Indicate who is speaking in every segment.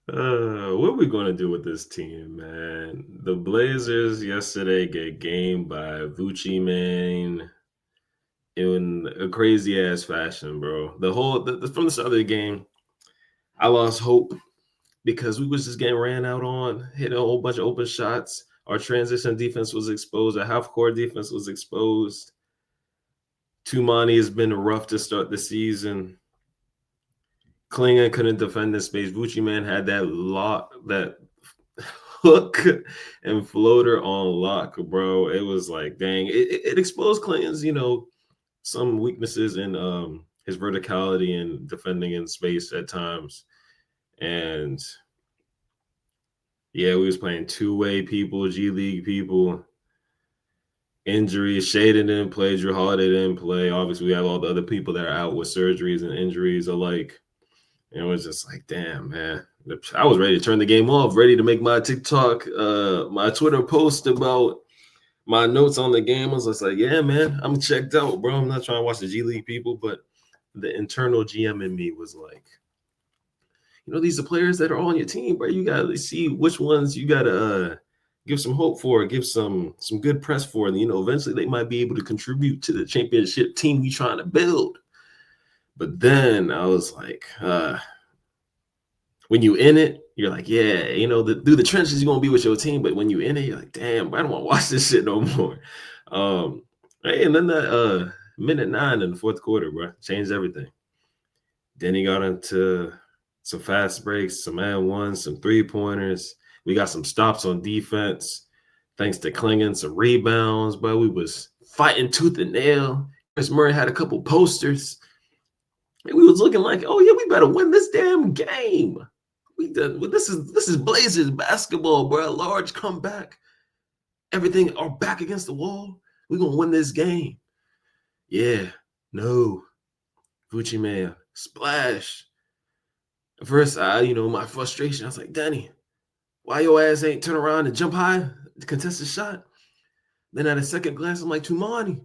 Speaker 1: What are we going to do with this team, man? The Blazers yesterday get gamed by Vucci, man, in a crazy ass fashion, bro. From the start of the game, I lost hope because we was just getting ran out on, hit a whole bunch of open shots. Our transition defense was exposed. Our half court defense was exposed. Tumani has been rough to start the season. Klingon couldn't defend in space. Vucci man had that hook and floater on lock, bro. It was like, dang, it exposed Clinton's, some weaknesses in his verticality and defending in space at times. And yeah, we was playing two-way people, G League people. Injuries, Shaden didn't play, Drew Holiday didn't play. Obviously, we have all the other people that are out with surgeries and injuries alike. And it was just like, damn, man. I was ready to turn the game off, ready to make my TikTok, my Twitter post about my notes on the game. I was just like, yeah, man, I'm checked out, bro. I'm not trying to watch the G League people, but the internal GM in me was like, these are players that are on your team, bro. You gotta see which ones you gotta give some hope for, give some good press for, and eventually they might be able to contribute to the championship team we trying to build. But then I was like, when you in it, you're like, yeah, through the trenches, you're gonna be with your team. But when you in it, you're like, damn, I don't want to watch this shit no more. Hey, and then that minute 9 in the fourth quarter, bro, changed everything. Then he got into some fast breaks, some and ones, some 3-pointers. We got some stops on defense, thanks to Klingon, some rebounds, but we was fighting tooth and nail. Chris Murray had a couple posters. And we was looking like, oh yeah, we better win this damn game. This is Blazers basketball, bro. Large comeback. Everything are back against the wall. We're gonna win this game. Yeah, no. Gucci man, splash. First, my frustration, I was like, Danny, why your ass ain't turn around and jump high to contest the shot? Then at a second glance, I'm like, Tumani,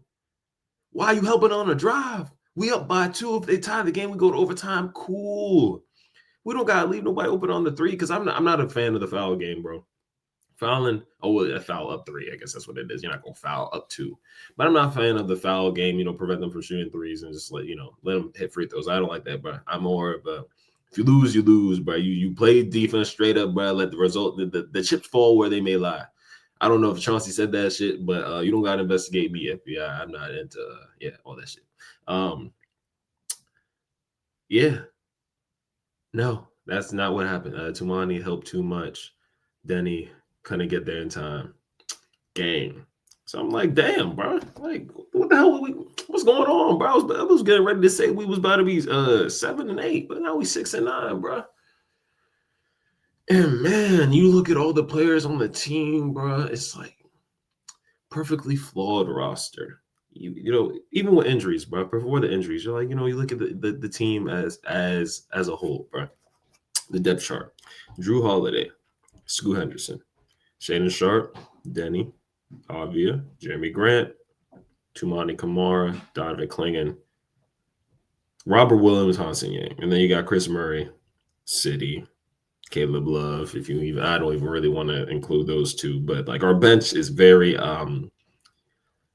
Speaker 1: why are you helping on a drive? We up by 2. If they tie the game, we go to overtime. Cool. We don't gotta leave nobody open on the 3 because I'm not a fan of the foul game, bro. Fouling, a foul up 3, I guess that's what it is. You're not gonna foul up 2, but I'm not a fan of the foul game. Prevent them from shooting threes and just let them hit free throws. I don't like that, bro. I'm more of a if you lose, you lose, bro. You play defense straight up, bro. Let the result the chips fall where they may lie. I don't know if Chauncey said that shit, but you don't gotta investigate me, FBI. I'm not into all that shit. Yeah, no, that's not what happened. Tumani helped too much. Denny couldn't get there in time. Game. So I'm like, damn, bro. Like, what the hell? What's going on, bro? I was getting ready to say we was about to be 7-8, but now we 6-9, bro. And man, you look at all the players on the team, bro. It's like perfectly flawed roster. Even with injuries, bro. Before the injuries, you're like, you look at the team as a whole, bro. The depth chart: Drew Holiday, Scoot Henderson, Shannon Sharp, Denny, Avia, Jeremy Grant, Tumani Kamara, Donovan Klingon, Robert Williams, Hansen Yang, and then you got Chris Murray, City, Caleb Love. I don't even really want to include those two, but like our bench is very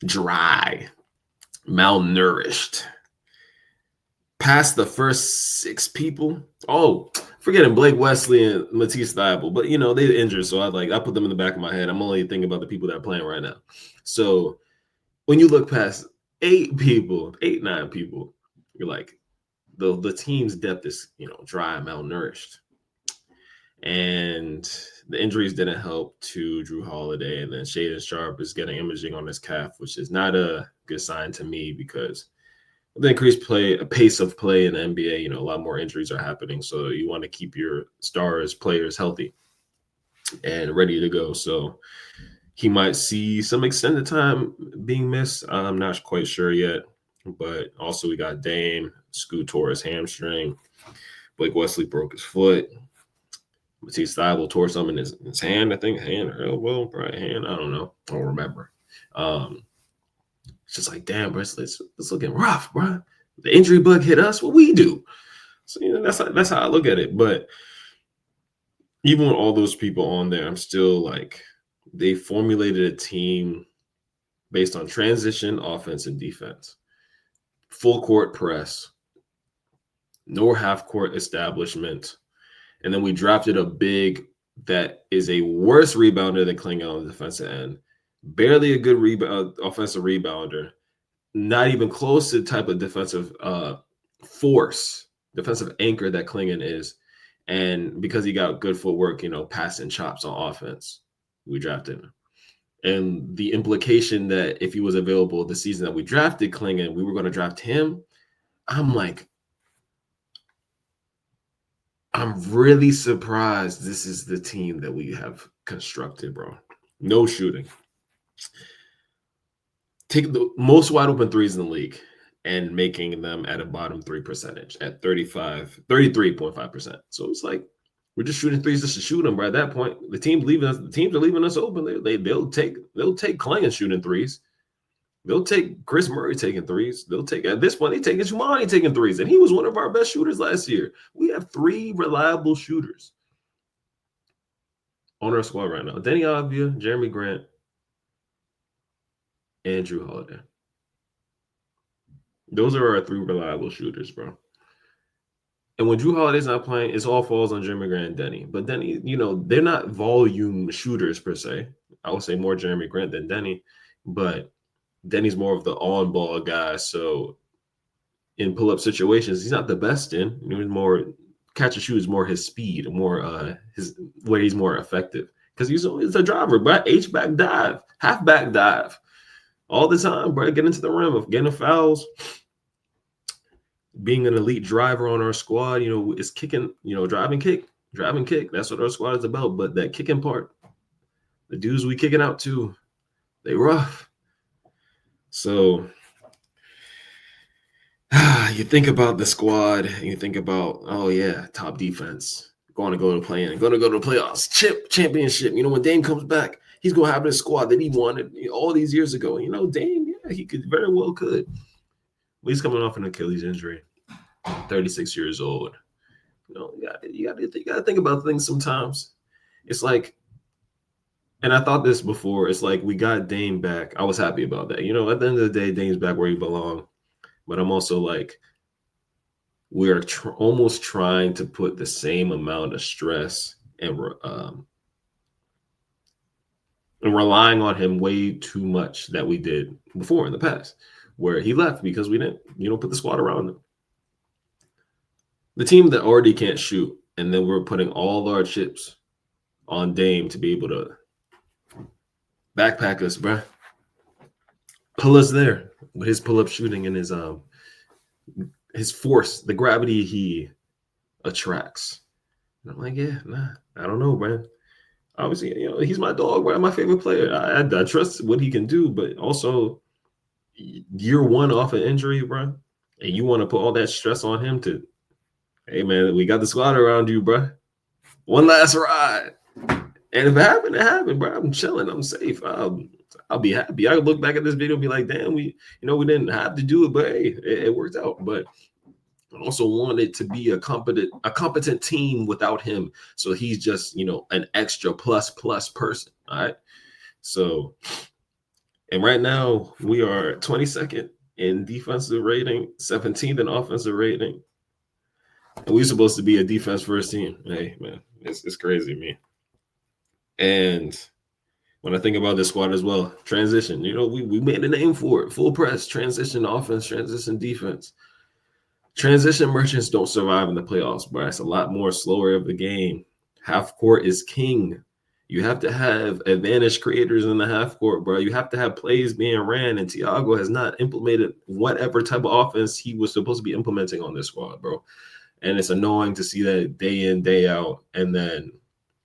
Speaker 1: dry, malnourished. Past the first 6 people. Oh, forgetting Blake Wesley and Matisse Thybulle, but they're injured, so I put them in the back of my head. I'm only thinking about the people that are playing right now. So when you look past 8, 9 people, you're like, the team's depth is dry, malnourished, and the injuries didn't help to Drew Holiday, and then Shaden Sharp is getting imaging on his calf, which is not a good sign to me because the increased pace of play in the NBA, a lot more injuries are happening. So you want to keep your players healthy and ready to go. So he might see some extended time being missed. I'm not quite sure yet. But also we got Dame, Scoot tore his hamstring. Blake Wesley broke his foot. Matisse Thybulle tore something in his hand, I think, hand or elbow, probably hand. I don't know. I don't remember. It's just like, damn, bro, it's looking rough, bro. The injury bug hit us. What we do? So that's how I look at it. But even with all those people on there, I'm still like, they formulated a team based on transition, offense, and defense. Full court press, no half court establishment. And then we drafted a big that is a worse rebounder than Klingon on the defensive end. Barely a good offensive rebounder. Not even close to the type of defensive force, defensive anchor that Klingon is. And because he got good footwork, passing chops on offense, we drafted him. And the implication that if he was available the season that we drafted Klingon, we were going to draft him. I'm like, I'm really surprised this is the team that we have constructed, bro. No shooting. Take the most wide open threes in the league and making them at a bottom 3 percentage at 33.5%. So it's like we're just shooting threes just to shoot them. But at that point, the teams are leaving us open. They'll take Klingon shooting threes. They'll take Chris Murray taking threes. They'll take, at this point, they taking Chima taking threes. And he was one of our best shooters last year. We have 3 reliable shooters on our squad right now. Deni Avdija, Jeremy Grant, and Jrue Holiday. Those are our 3 reliable shooters, bro. And when Jrue Holiday's not playing, it all falls on Jeremy Grant and Deni. But Deni, they're not volume shooters per se. I would say more Jeremy Grant than Deni. But Deni's more of the on-ball guy. So in pull-up situations, he's not the best in. He's more catch and shoot is more his speed, more his where he's more effective. Because he's a driver, but H-back dive, half-back dive. All the time, bro. Get into the rim of getting fouls. Being an elite driver on our squad, is kicking, drive and kick. That's what our squad is about. But that kicking part, the dudes we kicking out to, they rough. So you think about the squad, and you think about, oh yeah, top defense, going to go to play-in, going to go to the playoffs, championship. When Dame comes back, he's going to have this squad that he wanted all these years ago. Dame, yeah, he very well could. But he's coming off an Achilles injury, 36 years old. You got to think about things sometimes. It's like, and I thought this before, it's like we got Dame back. I was happy about that. At the end of the day, Dame's back where he belongs. But I'm also like, we're almost trying to put the same amount of stress and relying on him way too much that we did before in the past, where he left because we didn't, put the squad around him. The team that already can't shoot, and then we're putting all our chips on Dame to be able to backpack us, bro. Pull us there with his pull-up shooting and his force, the gravity he attracts. And I'm like, yeah, nah, I don't know, man. Obviously, he's my dog, bro. My favorite player. I trust what he can do, but also year 1 off an injury, bro, and you want to put all that stress on him to, hey, man, we got the squad around you, bro. One last ride. And if it happened, bro. I'm chilling. I'm safe. I'll be happy. I could look back at this video and be like, damn, we didn't have to do it, but hey, it worked out. But I also wanted to be a competent team without him. So he's just, an extra plus person. All right. So, and right now we are 22nd in defensive rating, 17th in offensive rating. And we're supposed to be a defense first team. Hey, man, it's crazy, man. And when I think about this squad as well, transition, we made a name for it. Full press, transition offense, transition defense. Transition merchants don't survive in the playoffs, bro. It's a lot more slower of the game. Half court is king. You have to have advantage creators in the half court, bro. You have to have plays being ran, and Tiago has not implemented whatever type of offense he was supposed to be implementing on this squad, bro. And it's annoying to see that day in, day out, and then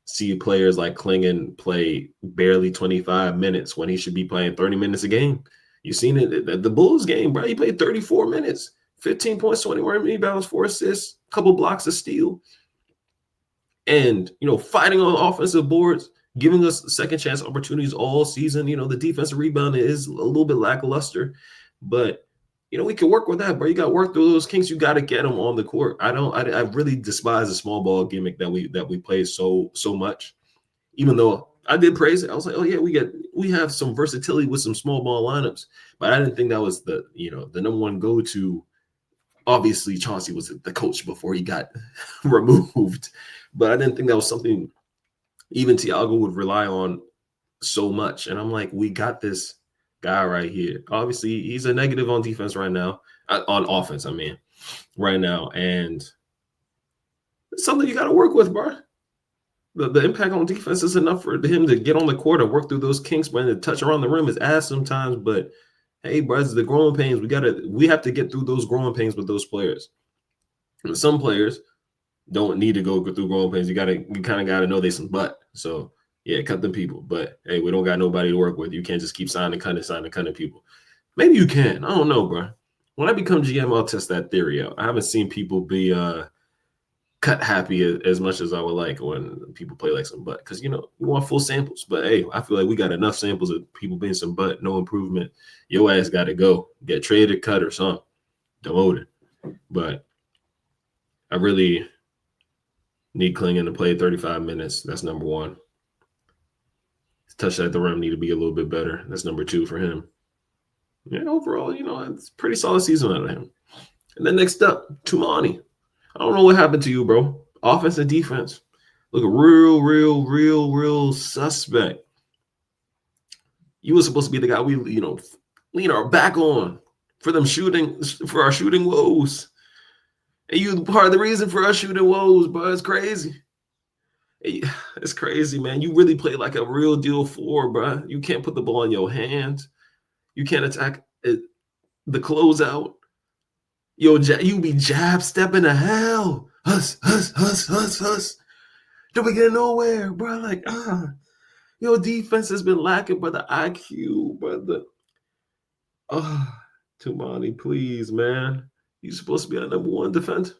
Speaker 1: see players like Klingon play barely 25 minutes when he should be playing 30 minutes a game. You've seen it at the Bulls game, bro. He played 34 minutes, 15 points, 21 rebounds, 4 assists, a couple blocks of steal. And, fighting on offensive boards, giving us second chance opportunities all season. The defensive rebound is a little bit lackluster, but we can work with that, bro. You got to work through those kinks. You got to get them on the court. I really despise the small ball gimmick that we play so much. Even though I did praise it, I was like, oh yeah, we have some versatility with some small ball lineups, but I didn't think that was the number one go to. Obviously, Chauncey was the coach before he got removed, but I didn't think that was something even Tiago would rely on so much. And I'm like, we got this guy right here. Obviously, he's a negative on defense right now, on offense, I mean, right now. And it's something you got to work with, bro. The impact on defense is enough for him to get on the court and work through those kinks, but the touch around the rim is ass sometimes. But hey, bro, the growing pains. We have to get through those growing pains with those players. And some players don't need to go through growing pains. You kind of gotta know they some butt. So yeah, cut them people. But hey, we don't got nobody to work with. You can't just keep signing people. Maybe you can. I don't know, bro. When I become GM, I'll test that theory out. I haven't seen people be cut happy as much as I would like when people play like some butt, because you want full samples. But hey, I feel like we got enough samples of people being some butt, no improvement. Your ass got to go, get traded, cut, or something, demoted. But I really need Klingon to play 35 minutes. That's number one. His touch at the rim need to be a little bit better. That's number two for him. Yeah, overall, it's a pretty solid season out of him. And then next up, Tumani. I don't know what happened to you, bro. Offense and defense look real suspect. You were supposed to be the guy we, lean our back on for our shooting woes. And you part of the reason for our shooting woes, bro. It's crazy. It's crazy, man. You really play like a real deal four, bro. You can't put the ball in your hands. You can't attack it, the closeout. You be jab stepping to hell. Huss. Don't be getting nowhere, bro. Like, your defense has been lacking, but the IQ, brother. Tumani, please, man. You're supposed to be our number one defender.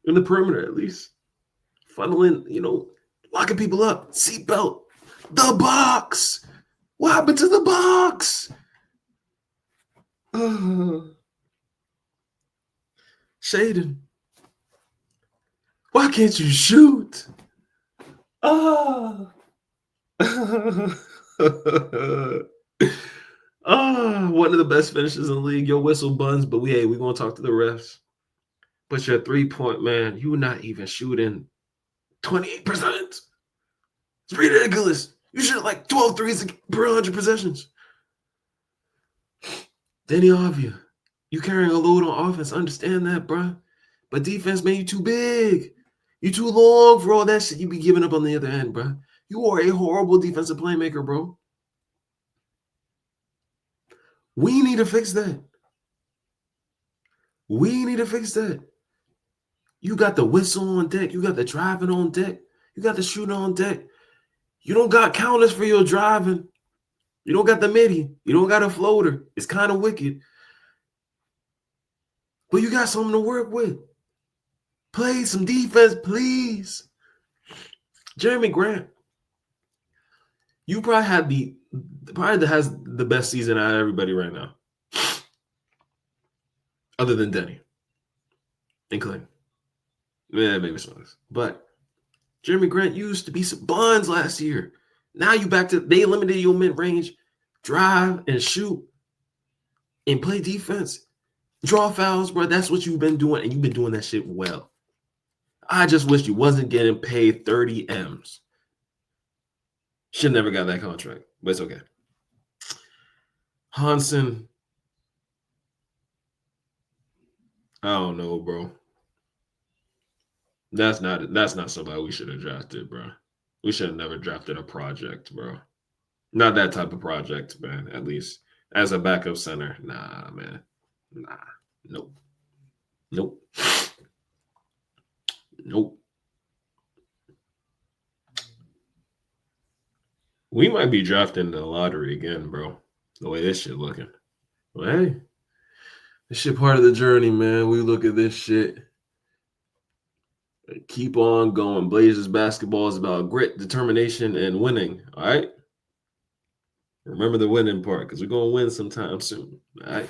Speaker 1: In the perimeter, at least. Funneling, locking people up. Seatbelt. The box. What happened to the box? Shaden. Why can't you shoot? One of the best finishes in the league. Your whistle buns, but we're gonna talk to the refs. But your 3-point, man, you're not even shooting 28%. It's ridiculous. You shoot like 12 threes per 100 possessions. Danny Avia, you carrying a load on offense. Understand that, bro. But defense, man, you too big. You too long for all that shit you be giving up on the other end, bro. You are a horrible defensive playmaker, bro. We need to fix that. You got the whistle on deck. You got the driving on deck. You got the shooting on deck. You don't got counters for your driving. You don't got the midi. You don't got a floater. It's kind of wicked. But you got something to work with. Play some defense, please. Jeremy Grant, you probably has the best season out of everybody right now. Other than Denny and Clay. Yeah, maybe some others. But Jeremy Grant used to be some buns last year. Now you back to, they eliminated your mid-range, drive and shoot and play defense. Draw fouls, bro. That's what you've been doing, and you've been doing that shit well. I just wish you wasn't getting paid 30 M's. Should never got that contract, but it's okay. Hansen, I don't know, bro. That's not somebody we should have drafted, bro. We should have never drafted a project, bro. Not that type of project, man. At least as a backup center, nah, man. Nah, nope. We might be drafting the lottery again, bro. The way this shit looking. Well, hey, this shit part of the journey, man. We look at this shit. Keep on going. Blazers basketball is about grit, determination, and winning. All right. Remember the winning part because we're gonna win sometime soon. All right.